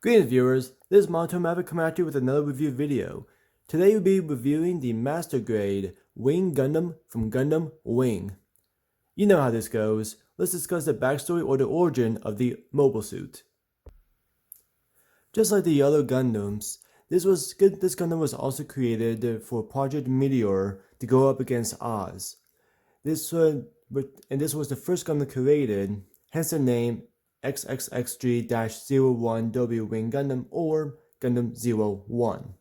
Greetings viewers, this is Monto Maverick coming at you with another review video. Today we'll be reviewing the Master Grade Wing Gundam from Gundam Wing. You know how this goes, let's discuss the backstory or the origin of the mobile suit. Just like the other Gundams, this Gundam was also created for Project Meteor to go up against Oz. This was the first Gundam created, hence the name XXXG-01W Wing Gundam or Gundam 01.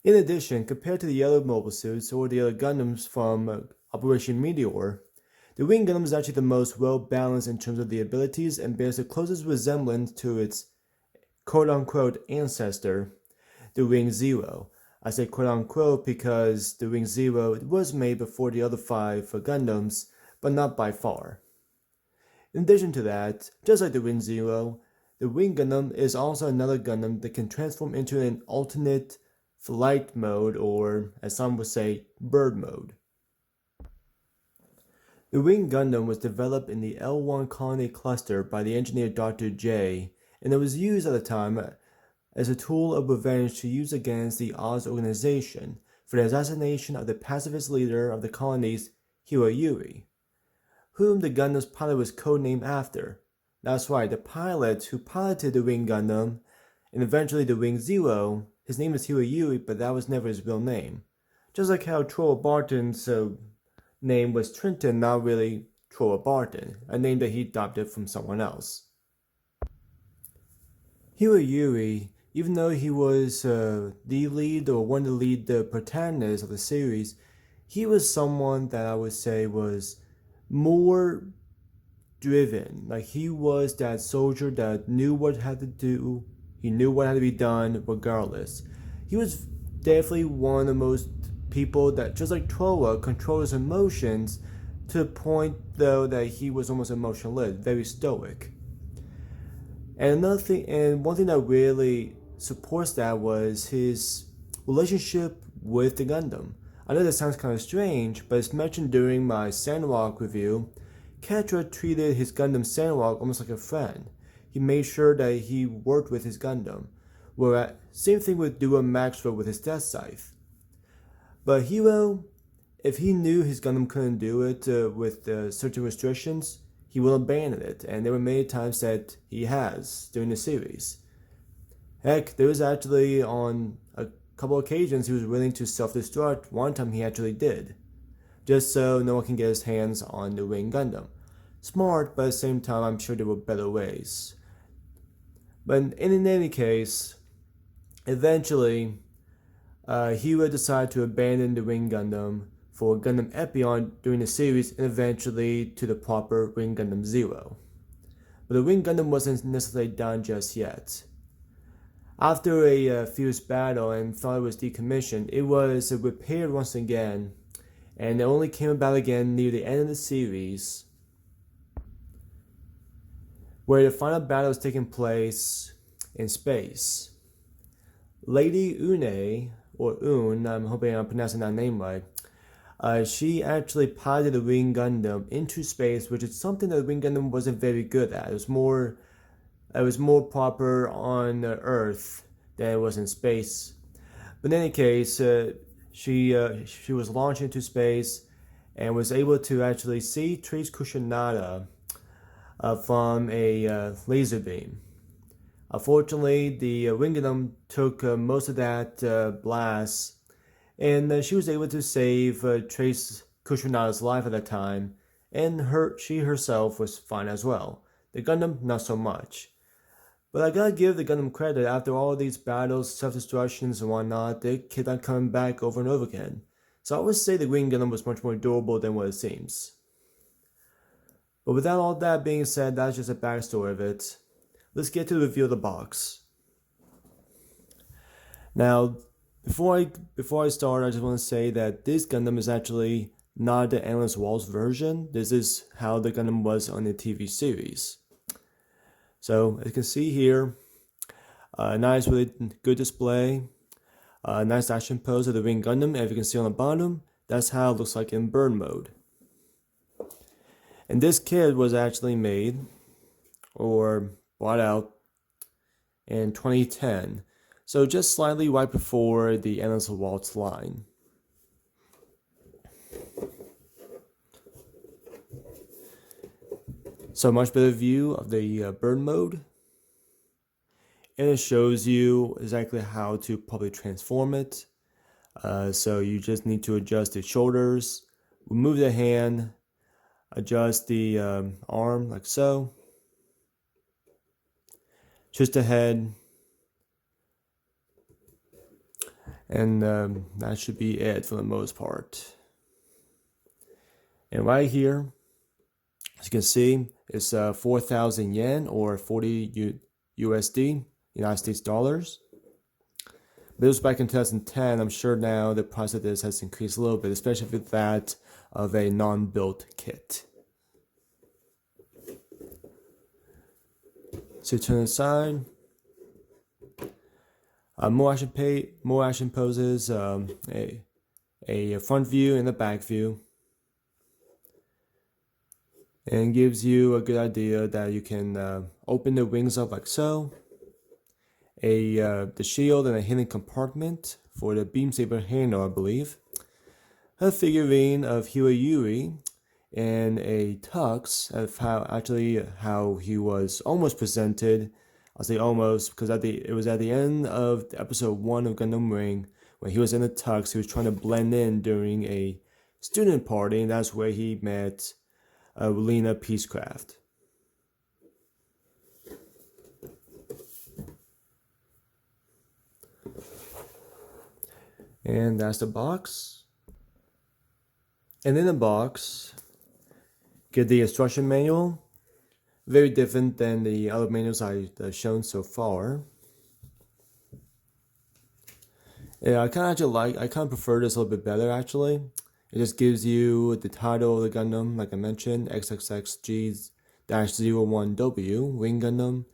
In addition, compared to the other mobile suits or the other Gundams from Operation Meteor, the Wing Gundam is actually the most well-balanced in terms of the abilities and bears the closest resemblance to its quote-unquote ancestor, the Wing Zero. I say quote-unquote because the Wing Zero was made before the other 5 Gundams, but not by far. In addition to that, just like the Wing Zero, the Wing Gundam is also another Gundam that can transform into an alternate flight mode, or as some would say, bird mode. The Wing Gundam was developed in the L1 colony cluster by the engineer Dr. J, and it was used at the time as a tool of revenge to use against the Oz organization for the assassination of the pacifist leader of the colonies, Heero Yuy, whom the Gundam's pilot was codenamed after. That's right, the pilot who piloted the Wing Gundam and eventually the Wing Zero, his name is Heero Yuy, but that was never his real name. Just like how Troll Barton's name was Trenton, not really Troll Barton, a name that he adopted from someone else. Heero Yuy, even though he was the lead or one of the lead protagonists of the series, he was someone that I would say was more driven. Like, he was that soldier that knew what had to do, he knew what had to be done regardless. He was definitely one of the most people that, just like Trolla, controlled his emotions to the point though that he was almost emotionless, very stoic. And one thing that really supports that was his relationship with the Gundam. I know that sounds kind of strange, but as mentioned during my Sandrock review, Ketra treated his Gundam Sandrock almost like a friend. He made sure that he worked with his Gundam. Whereas, same thing with Dua Maxwell with his Death Scythe. But Heero, if he knew his Gundam couldn't do it with certain restrictions, he will abandon it, and there were many times that he has during the series. Heck, there was actually on a couple occasions he was willing to self-destruct. One time he actually did, just so no one can get his hands on the Wing Gundam. Smart, but at the same time I'm sure there were better ways. But in any case, eventually Heero decided to abandon the Wing Gundam for Gundam Epion during the series, and eventually to the proper Wing Gundam Zero. But the Wing Gundam wasn't necessarily done just yet. After a fierce battle and thought it was decommissioned, it was repaired once again, and it only came about again near the end of the series, where the final battle is taking place in space. Lady Une, or Un, I'm hoping I'm pronouncing that name right, she actually piloted the Wing Gundam into space, which is something that the Wing Gundam wasn't very good at. It was more proper on Earth than it was in space. But in any case, she was launched into space and was able to actually see Trace Kushinaga from a laser beam. Unfortunately, the Wing Gundam took most of that blast, and she was able to save Trace Kushinaga's life at that time, and she herself was fine as well. The Gundam, not so much. But I gotta give the Gundam credit, after all these battles, self-destructions and whatnot, they kept on coming back over and over again. So I would say the Wing Gundam was much more durable than what it seems. But without all that being said, that's just a backstory of it. Let's get to the review of the box. Now, before I start, I just want to say that this Gundam is actually not the Endless Waltz version. This is how the Gundam was on the TV series. So, as you can see here, nice, really good display. Nice action pose of the Wing Gundam. As you can see on the bottom, that's how it looks like in burn mode. And this kit was actually made, or brought out in 2010, so just slightly right before the end of the Waltz line. So much better view of the burn mode, and it shows you exactly how to properly transform it. So you just need to adjust the shoulders, remove the hand, adjust the arm like so, twist the head, and that should be it for the most part. And right here, as you can see, it's 4,000 yen or 40 USD, United States dollars. But it was back in 2010. I'm sure now the price of this has increased a little bit, especially with that of a non-built kit. So turn aside. More action poses. A front view and a back view, and gives you a good idea that you can open the wings up like so. The shield and a hidden compartment for the beam saber handle, I believe. A figurine of Heero Yuy and a tux of how he was almost presented. I'll say almost because it was at the end of episode 1 of Gundam Wing when he was in the tux. He was trying to blend in during a student party, and that's where he met Lena Peacecraft. And that's the box. And in the box, get the instruction manual. Very different than the other manuals I've shown so far. Yeah, I kind of prefer this a little bit better actually. It just gives you the title of the Gundam, like I mentioned, XXXG-01W, Wing Gundam.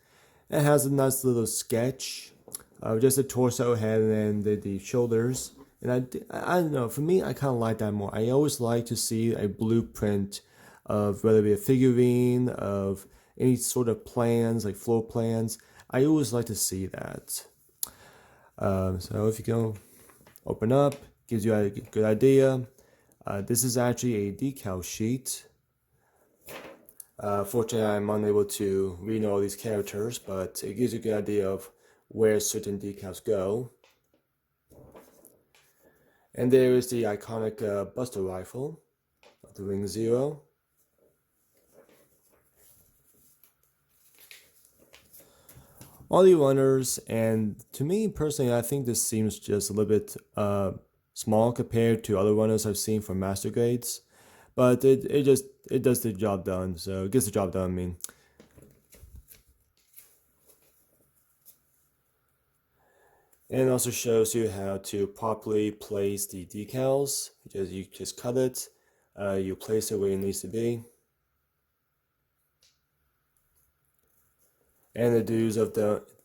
It has a nice little sketch of just the torso, head, and then the shoulders. And I don't know, for me, I kind of like that more. I always like to see a blueprint of whether it be a figurine, of any sort of plans, like floor plans. I always like to see that. So if you go open up, gives you a good idea. This is actually a decal sheet. Fortunately, I'm unable to read all these characters, but it gives you a good idea of where certain decals go. And there is the iconic Buster rifle of the Wing Zero. All the runners, and to me personally, I think this seems just a little bit small compared to other runners I've seen from Master Grades, but it does the job done. So it gets the job done. I mean, and it also shows you how to properly place the decals. You just cut it, you place it where it needs to be. And the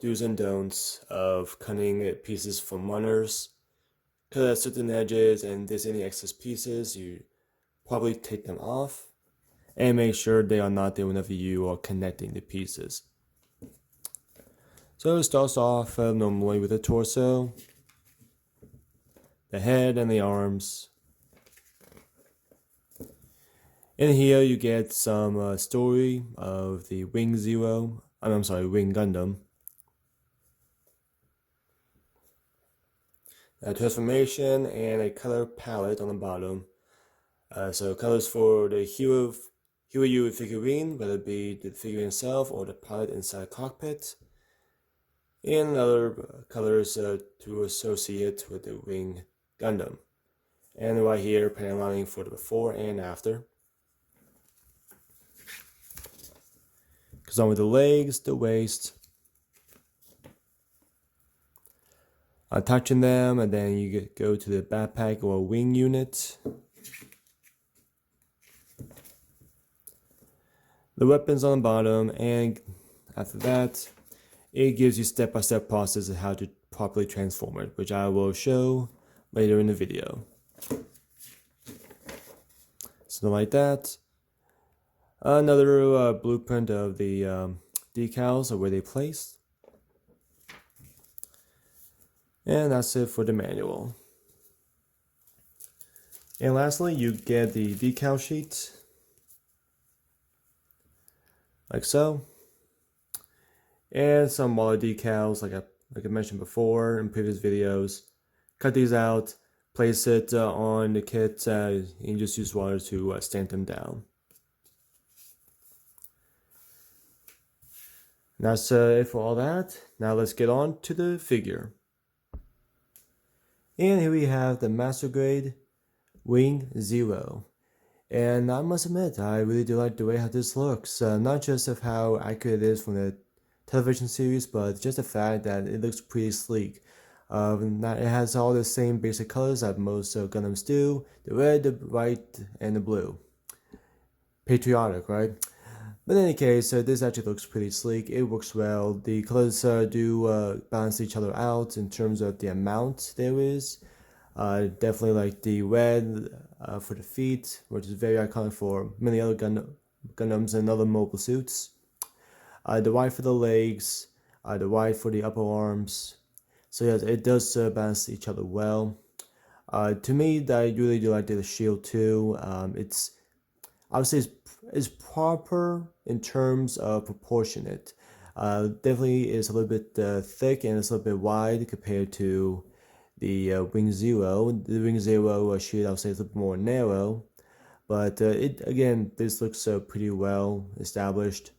do's and don'ts of cutting pieces from runners. Cut at certain edges, and if there's any excess pieces, you probably take them off and make sure they are not there whenever you are connecting the pieces. So it starts off normally with the torso, the head, and the arms. In here you get some story of the Wing Zero. Wing Gundam. A transformation and a color palette on the bottom. So colors for the Heero Yuy figurine, whether it be the figurine itself or the palette inside the cockpit. And other colors to associate with the Wing Gundam. And right here, panel lining for the before and after. Goes on with the legs, the waist. Attaching them, and then you go to the backpack or wing unit. The weapons on the bottom, and after that, it gives you step-by-step process of how to properly transform it, which I will show later in the video. So like that. Another blueprint of the decals are where they placed. And that's it for the manual. And lastly, you get the decal sheet, like so. And some smaller decals, like I mentioned before in previous videos. Cut these out, place it on the kit, and just use water to stamp them down. And that's it for all that. Now let's get on to the figure. And here we have the Master Grade Wing Zero. And I must admit, I really do like the way how this looks. Not just of how accurate it is from the television series, but just the fact that it looks pretty sleek. It has all the same basic colors that most Gundams do: the red, the white, and the blue. Patriotic, right? But in any case, this actually looks pretty sleek. It works well. The colors do balance each other out in terms of the amount there is. Definitely like the red for the feet, which is very iconic for many other Gundams and other mobile suits. The white for the legs, the white for the upper arms. So yes, it does balance each other well. To me, I really do like the shield too. I would say it's proper in terms of proportionate. Definitely is a little bit thick and it's a little bit wide compared to the Wing Zero. The Wing Zero shield, I would say, is a little bit more narrow. But this looks pretty well established.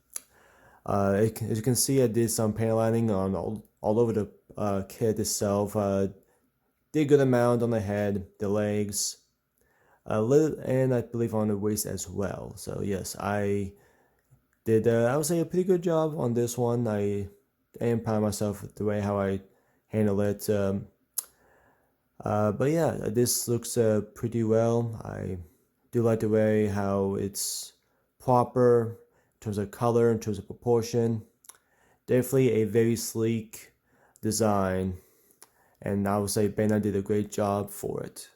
As you can see, I did some paint lining on all over the kit itself. Did a good amount on the head, the legs, and I believe on the waist as well. So yes, I did I would say a pretty good job on this one. I am proud of myself with the way how I handle it. But yeah, this looks pretty well. I do like the way how it's proper in terms of color, in terms of proportion. Definitely a very sleek design, and I would say Bena did a great job for it.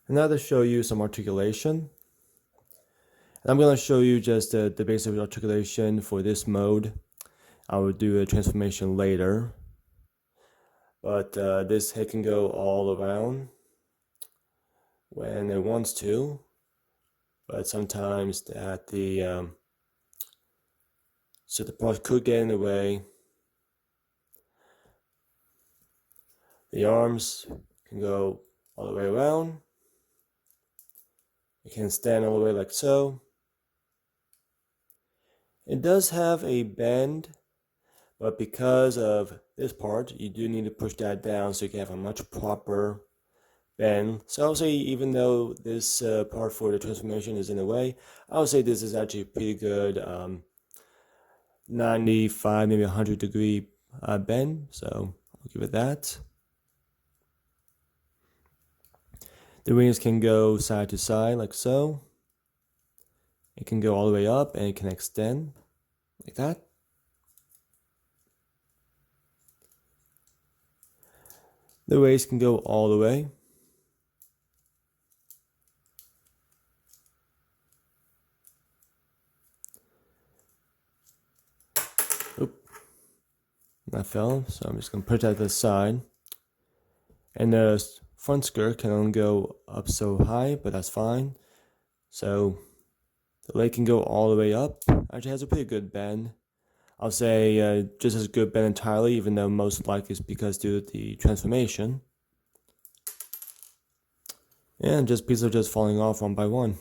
And now to show you some articulation. And I'm going to show you just the basic articulation for this mode. I will do a transformation later. But this head can go all around when it wants to. But sometimes that the part could get in the way. The arms can go all the way around. It can stand all the way like so. It does have a bend, but because of this part, you do need to push that down so you can have a much proper bend. So I would say even though this part for the transformation is in the way, I would say this is actually pretty good 95, maybe 100 degree bend. So I'll give it that. The wings can go side to side like so. It can go all the way up and it can extend like that. The waist can go all the way. Oop. That fell, so I'm just going to put that to the side. And the front skirt can only go up so high, but that's fine. So the leg can go all the way up. Actually has a pretty good bend. I'll say just as good bend entirely, even though most likely it's because due to the transformation. And just pieces are just falling off one by one.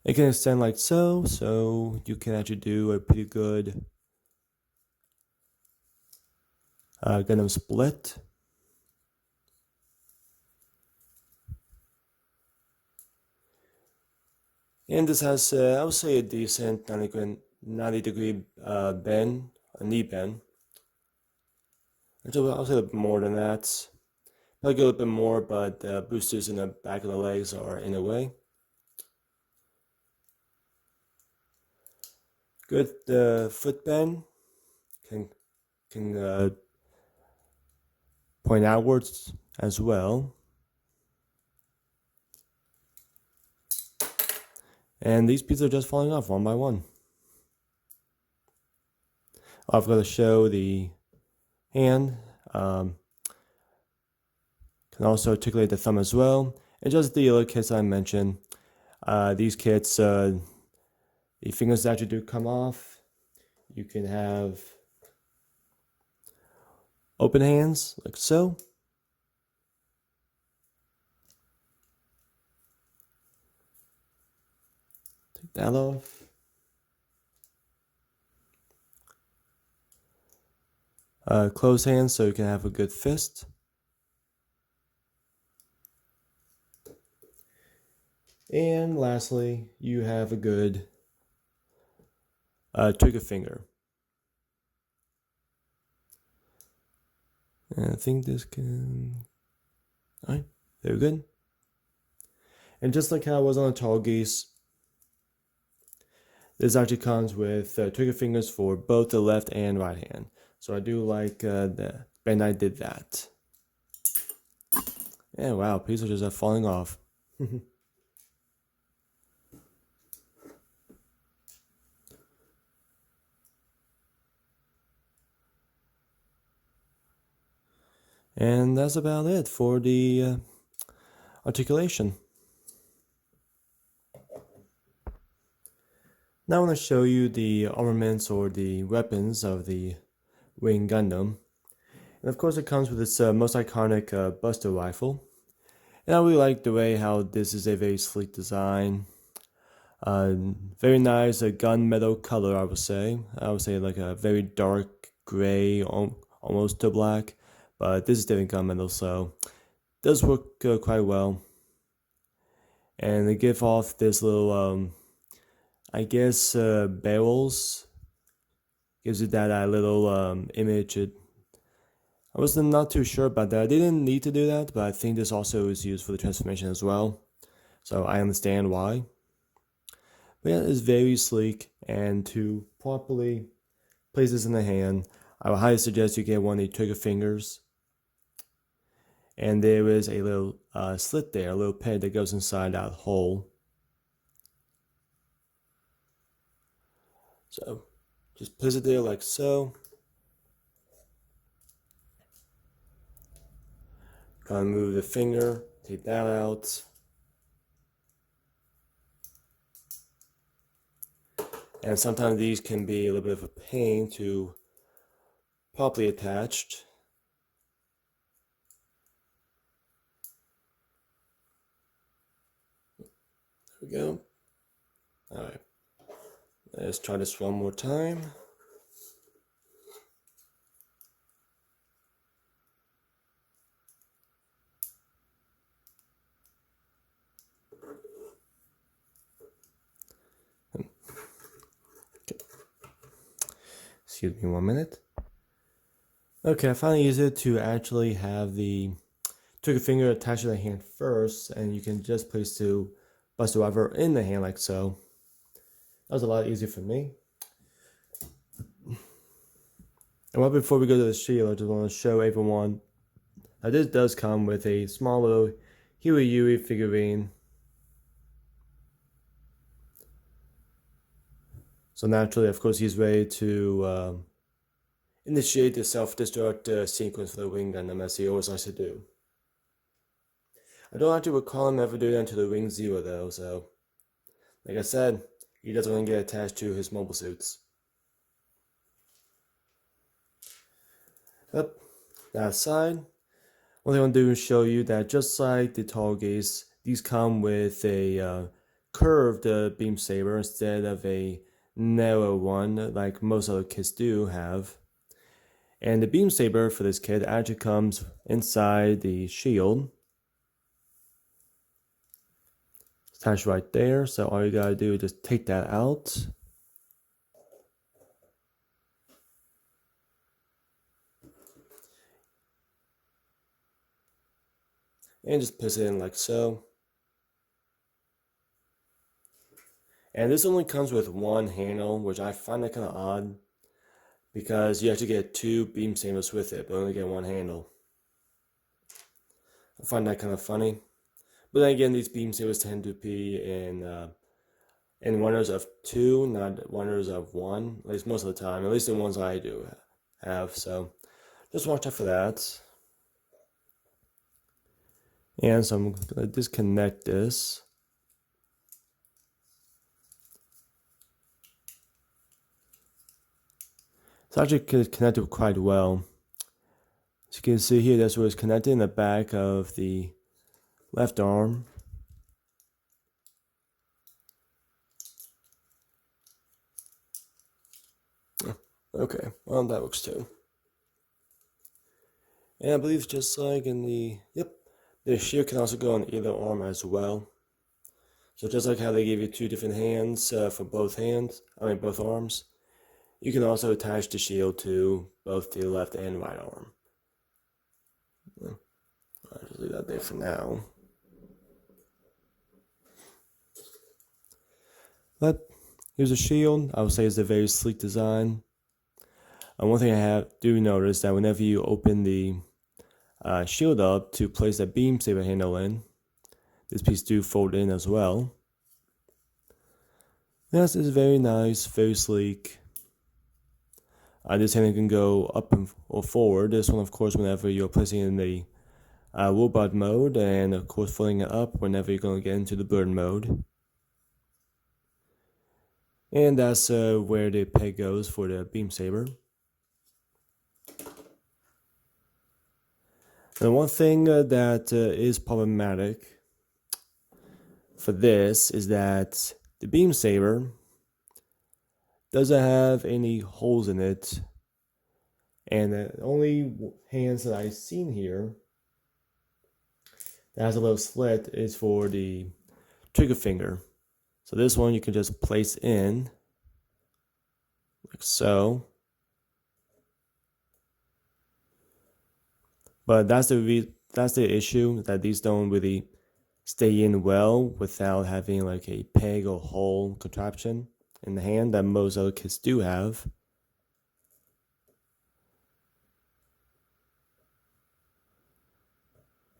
It can extend like so, so you can actually do a pretty good Gundam split. And this has, I would say, a decent 90 degree bend, a knee bend. Actually, I'll say a bit more than that. Probably go a little bit more, but the boosters in the back of the legs are in the way. Good foot bend can point outwards as well. And these pieces are just falling off one by one. I've got to show the hand. Can also articulate the thumb as well. And just the other kits I mentioned. These kits, the fingers actually do come off. You can have open hands, like so. Take that off. Closed hands so you can have a good fist. And lastly, you have a good trigger finger. And I think this can... Alright, very good. And just like how it was on the tall geese, this actually comes with trigger fingers for both the left and right hand. So I do like that Bandai did that. Yeah, wow, pieces are just falling off. And that's about it for the articulation. Now I want to show you the armaments or the weapons of the Wing Gundam. And of course it comes with its most iconic Buster rifle. And I really like the way how this is a very sleek design. Very nice gunmetal color, I would say. I would say like a very dark gray, almost to black. But this is definitely gunmetal, so it does work quite well. And they give off this little, I guess, barrels. Gives it that little image. I was not too sure about that. I didn't need to do that, but I think this also is used for the transformation as well. So I understand why. But yeah, it's very sleek, and to properly place this in the hand, I would highly suggest you get one of the trigger fingers. And there is a little slit there, a little peg that goes inside that hole. So just place it there like so. Kind of move the finger, take that out. And sometimes these can be a little bit of a pain to properly attach. There we go. Alright. Let's try this one more time. Excuse me 1 minute. Okay, I finally used it to actually have the trigger finger attached to the hand first, and you can just place the Buster Rifle in the hand like so. That was a lot easier for me. And right before we go to the shield, I just want to show everyone that this does come with a small little Heero Yuy figurine. So naturally, of course, he's ready to initiate the self-destruct sequence for the Wing Gundam, as he always likes to do. I don't actually recall him ever doing that until the Wing Zero, though, so like I said, he doesn't want to get attached to his mobile suits. Yep, that aside, what I want to do is show you that just like the tall geese, these come with a curved beam saber instead of a narrow one like most other kits do have. And the beam saber for this kit actually comes inside the shield. It's attached right there, so all you gotta do is just take that out. And just place it in like so. And this only comes with one handle, which I find that kind of odd, because you actually get two beam sabers with it, but only get one handle. I find that kind of funny. But then again, these beam sabers tend to be in in wonders of 2, not wonders of 1, at least most of the time, at least the ones I do have. So just watch out for that. And so I'm gonna disconnect this. It's actually connected quite well. As you can see here, that's where it's connected in the back of the left arm. Okay, well, that works too. And I believe just like in the shield can also go on either arm as well. So just like how they gave you 2 different hands for both arms, you can also attach the shield to both the left and right arm. I'll just leave that there for now. But here's a shield. I would say it's a very sleek design. One thing I do notice that whenever you open the shield up to place that beam saber handle in, this piece do fold in as well. Yes, it's very nice, very sleek. This handle can go up or forward. This one, of course, whenever you're placing it in the robot mode, and of course folding it up whenever you're going to get into the bird mode. And that's where the peg goes for the beam saber. And one thing that is problematic for this is that the beam saber doesn't have any holes in it, and the only hands that I've seen here that has a little slit is for the trigger finger. So this one you can just place in like so. But that's the issue, that these don't really stay in well without having like a peg or hole contraption in the hand that most other kits do have.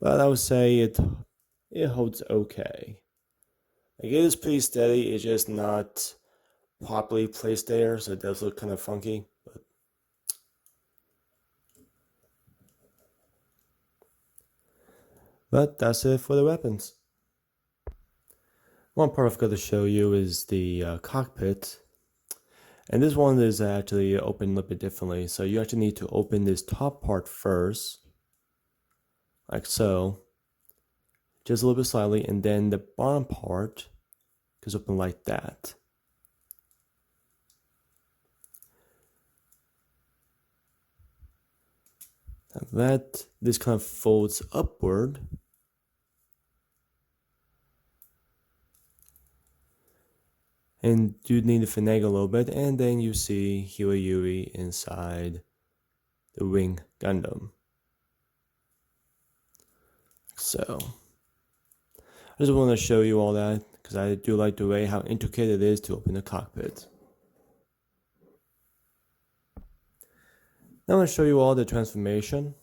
But I would say it holds okay. Like, it is pretty steady, it's just not properly placed there, so it does look kind of funky. But that's it for the weapons. One part I've got to show you is the cockpit. And this one is actually opened a little bit differently. So you actually need to open this top part first, like so, just a little bit slightly, and then the bottom part goes open like that. This kind of folds upward. And you need to finagle a little bit, and then you see Heero Yuy inside the Wing Gundam. So, I just want to show you all that, because I do like the way how intricate it is to open the cockpit. Now I'm going to show you all the transformation.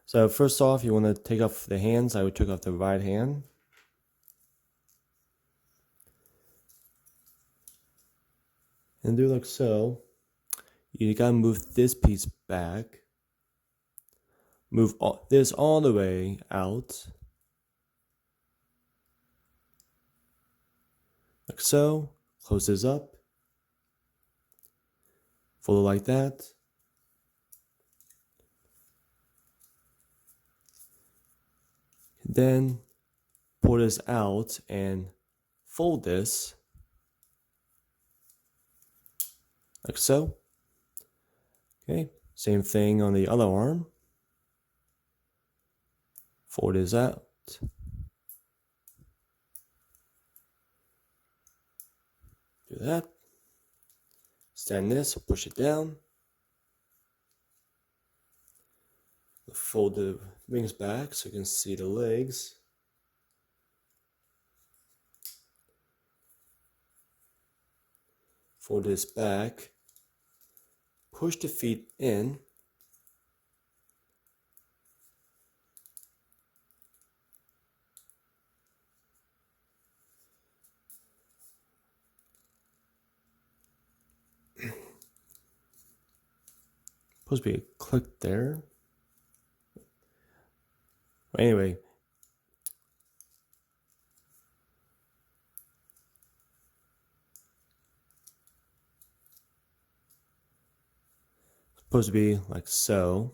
So first off, you want to take off the hands. I would take off the right hand. And do like so. You gotta move this piece back. Move this all the way out. Like so. Close this up. Fold it like that. Then pull this out and fold this. Like so. Okay, same thing on the other arm. Fold this out. Do that. Stand this, push it down. Fold the wings back so you can see the legs. Fold this back. Push the feet in. Supposed to be a click there. Anyway. Supposed to be like so.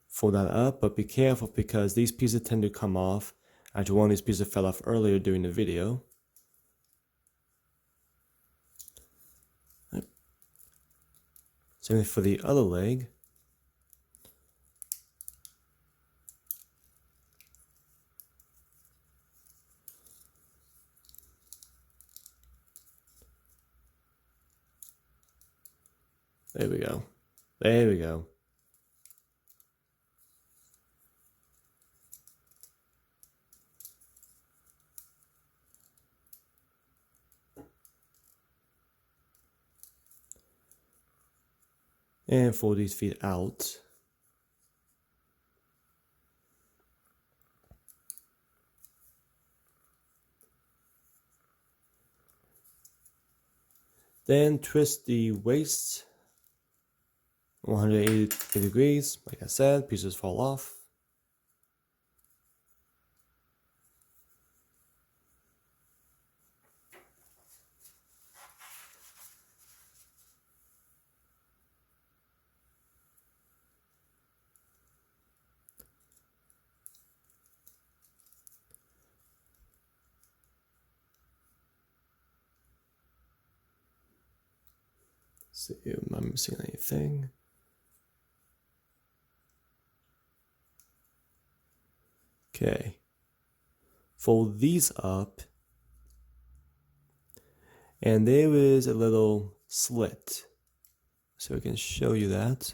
Fold that up, but be careful because these pieces tend to come off. Actually, one of these pieces fell off earlier during the video. Same thing for the other leg. There we go. There we go. And fold these feet out. Then twist the waist 180 degrees. Like I said, pieces fall off. See if I'm missing anything. Okay. Fold these up. And there is a little slit. So I can show you that.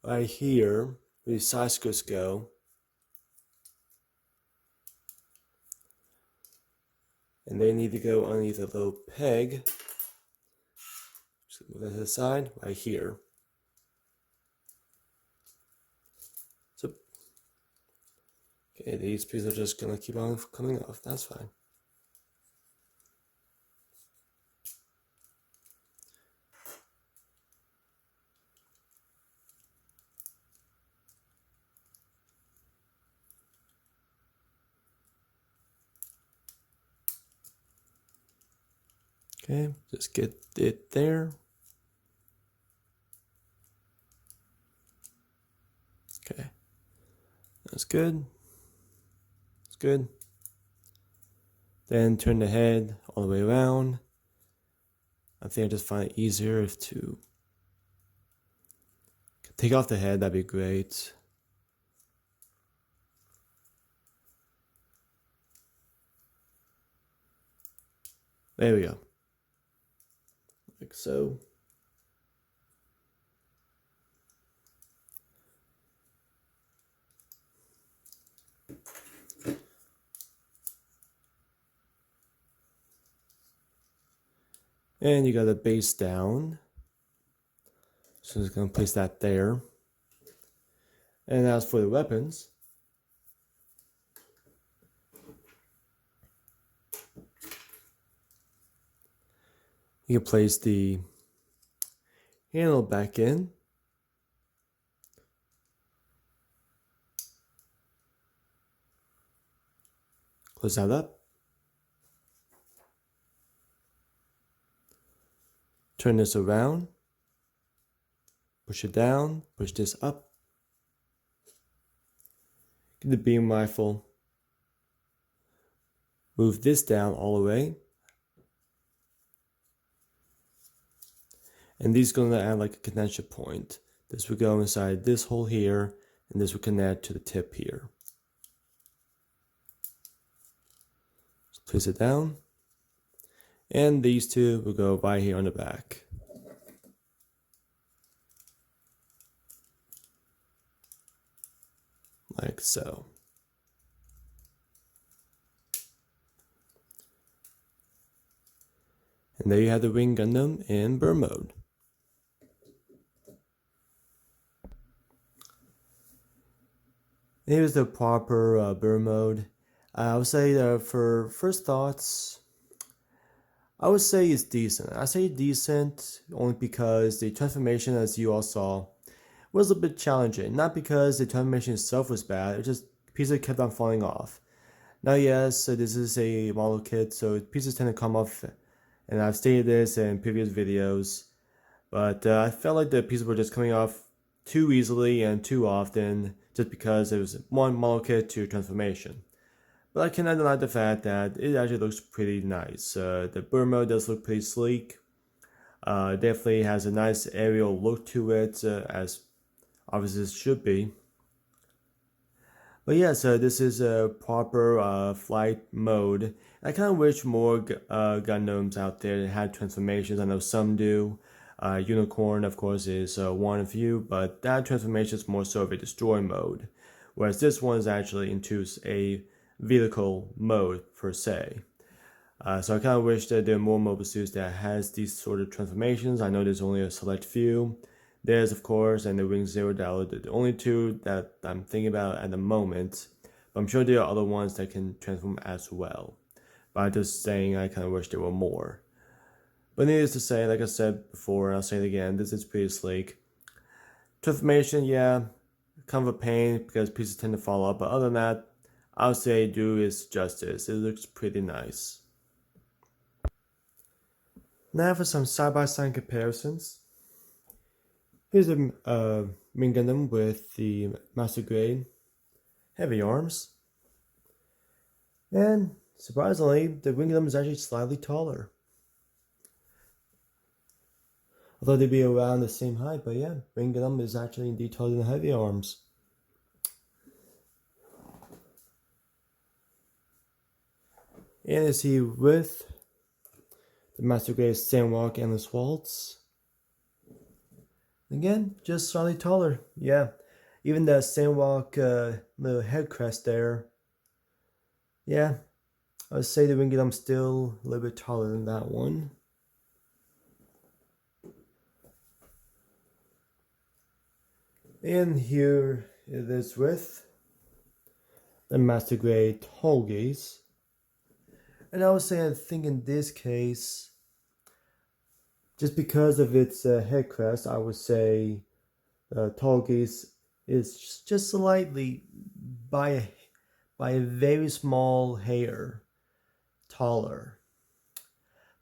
Right here, where the side skirts go. And they need to go underneath a little peg. Just move that to the side, right here. So, okay, these pieces are just gonna keep on coming off. That's fine. Okay, just get it there. Okay, that's good. That's good. Then turn the head all the way around. I think I just find it easier if to take off the head, that'd be great. There we go. Like so. And you got the base down. So I'm just going to place that there. And as for the weapons, you can place the handle back in. Close that up. Turn this around. Push it down. Push this up. Get the beam rifle. Move this down all the way. And these are going to add like a connection point. This will go inside this hole here, and this will connect to the tip here. Just place it down. And these two will go right here on the back. Like so. And there you have the Wing Gundam in burn mode. Here's the proper burn mode. I would say that for first thoughts, I would say it's decent. I say decent only because the transformation, as you all saw, was a bit challenging. Not because the transformation itself was bad, it just pieces kept on falling off. Now, yes, so this is a model kit, so pieces tend to come off, and I've stated this in previous videos, but I felt like the pieces were just coming off too easily and too often just because it was one model kit to transformation. But I cannot deny the fact that it actually looks pretty nice. The burn mode does look pretty sleek. Definitely has a nice aerial look to it, as obviously it should be. But yeah, so this is a proper flight mode. I kind of wish more Gundams out there had transformations. I know some do. Unicorn, of course, is one of few, but that transformation is more so of a destroy mode. Whereas this one is actually into a vehicle mode per se. So I kind of wish that there are more mobile suits that has these sort of transformations. I know there's only a select few. There's, of course, and the Wing Zero Dollar, the only two that I'm thinking about at the moment. But I'm sure there are other ones that can transform as well. But I'm just saying I kind of wish there were more. But needless to say, like I said before, I'll say it again, this is pretty sleek. Transformation, yeah, kind of a pain because pieces tend to fall off. But other than that, I'll say do its justice. It looks pretty nice. Now for some side-by-side comparisons. Here's the Wing Gundam with the Master Grade heavy arms. And surprisingly, the Wing Gundam is actually slightly taller. Although they'd be around the same height, but yeah, Wing Gundam is actually indeed taller than the heavy arms. And you see with the Master Grade Sandwalk Endless Waltz. Again, just slightly taller. Yeah, even the Sandwalk little head crest there. Yeah, I would say the Wing Gundam's still a little bit taller than that one. And here it is with the Master Grade Tallgeese. And I would say I think in this case, just because of its head crest, I would say Tallgeese is just slightly by a very small hair taller.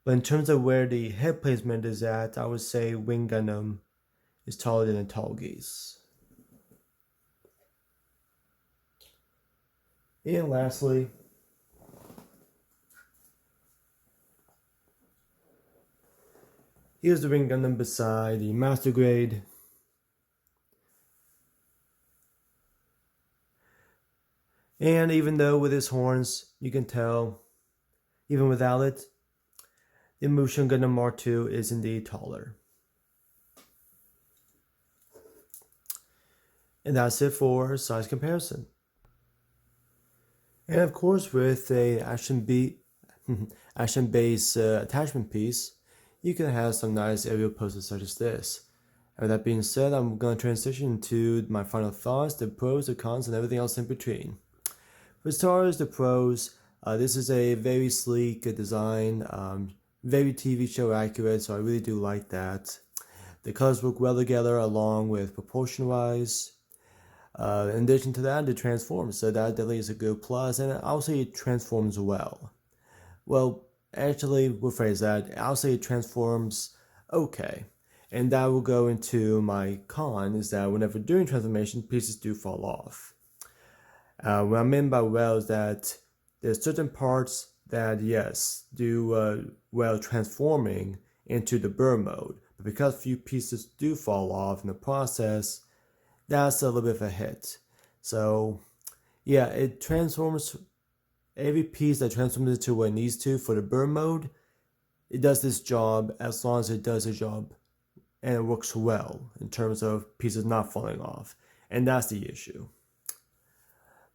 But in terms of where the head placement is at, I would say Wing Gundam is taller than a Tallgeese. And lastly, here's the Wing Gundam beside the Master Grade. And even though with his horns, you can tell, even without it, the Mushin Gundam Mark II is indeed taller. And that's it for size comparison. And of course, with a action-based attachment piece, you can have some nice aerial poses such as this. And with that being said, I'm going to transition to my final thoughts, the pros, the cons, and everything else in between. For starters, the pros, this is a very sleek design, very TV show accurate, so I really do like that. The colors work well together along with proportion-wise. In addition to that, it transforms, so that definitely is a good plus, and I'll say it transforms well. Well, actually, we'll phrase that, I'll say it transforms okay. And that will go into my con, is that whenever doing transformation, pieces do fall off. What I mean by well is that there's certain parts that, yes, do well transforming into the burn mode, but because few pieces do fall off in the process, that's a little bit of a hit. So, yeah, it transforms every piece that transforms into what it needs to for the burn mode. It does this job as long as it does the job and it works well in terms of pieces not falling off. And that's the issue.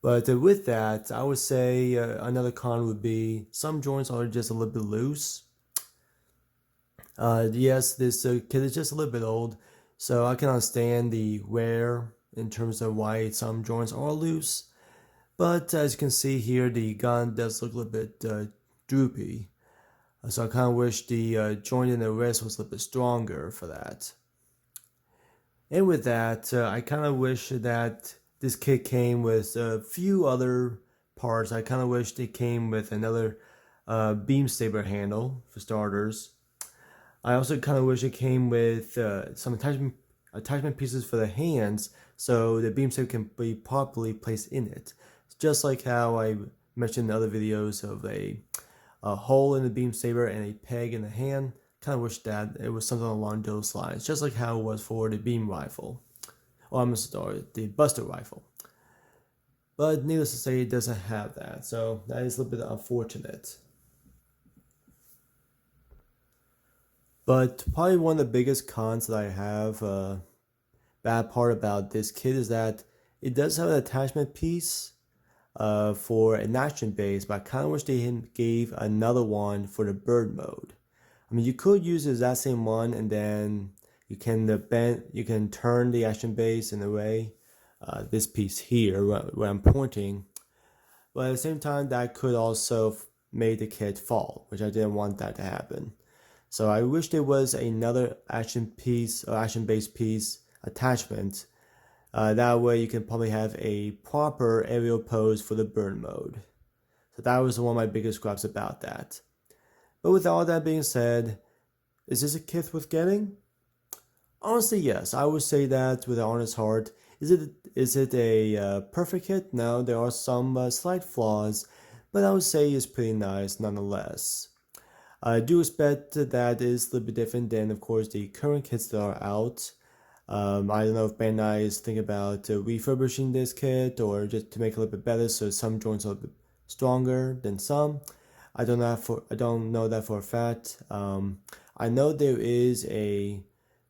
But with that, I would say another con would be some joints are just a little bit loose. Yes, this kit is just a little bit old, so I can understand the wear in terms of why some joints are loose. But as you can see here, the gun does look a little bit droopy. So I kind of wish the joint in the wrist was a little bit stronger for that. And with that, I kind of wish that this kit came with a few other parts. I kind of wish it came with another beam saber handle for starters. I also kind of wish it came with some attachment pieces for the hands so the beam saber can be properly placed in it. Just like how I mentioned in other videos of a hole in the beam saber and a peg in the hand. Kind of wish that it was something along those lines, just like how it was for the beam rifle, or I'm sorry, the Buster rifle. But needless to say, it doesn't have that, so that is a little bit unfortunate. But probably one of the biggest cons that I have, bad part about this kit is that it does have an attachment piece for an action base, but I kind of wish they gave another one for the bird mode. I mean, you could use the exact same one, and then you can turn the action base in a way. This piece here, where I'm pointing, but at the same time, that could also make the kit fall, which I didn't want that to happen. So I wish there was another action piece or action base piece attachment. That way, you can probably have a proper aerial pose for the bird mode. So that was one of my biggest gripes about that. But with all that being said, is this a kit worth getting? Honestly, yes. I would say that with an honest heart. Is it a perfect kit? No, there are some slight flaws, but I would say it's pretty nice nonetheless. I do expect that is a little bit different than, of course, the current kits that are out. I don't know if Bandai is thinking about refurbishing this kit or just to make it a little bit better so some joints are a little bit stronger than some. I don't know that for a fact. I know there is a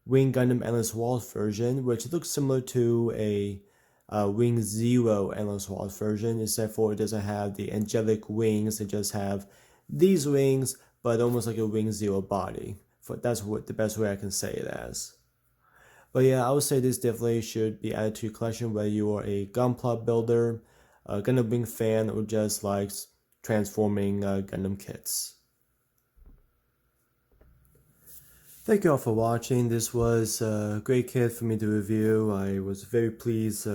Wing Gundam Endless Waltz version, which looks similar to a Wing Zero Endless Waltz version, except for it doesn't have the angelic wings. It just have these wings, but almost like a Wing Zero body. That's what the best way I can say it as. But yeah, I would say this definitely should be added to your collection, whether you are a Gunpla builder, a Gundam Wing fan, or just likes transforming Gundam kits. Thank you all for watching. This was a great kit for me to review. I was very pleased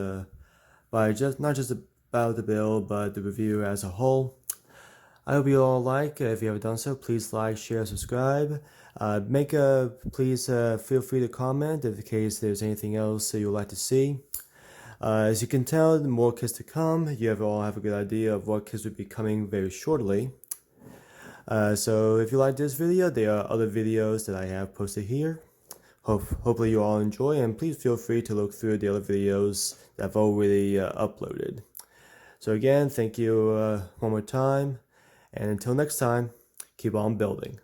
by not just about the build, but the review as a whole. I hope you all like. If you haven't done so, please like, share, subscribe. Please feel free to comment in case there's anything else you would like to see. As you can tell, the more kits to come. You all have a good idea of what kits will be coming very shortly. So if you like this video, there are other videos that I have posted here. Hopefully you all enjoy, and please feel free to look through the other videos that I've already uploaded. So again, thank you one more time, and until next time, keep on building.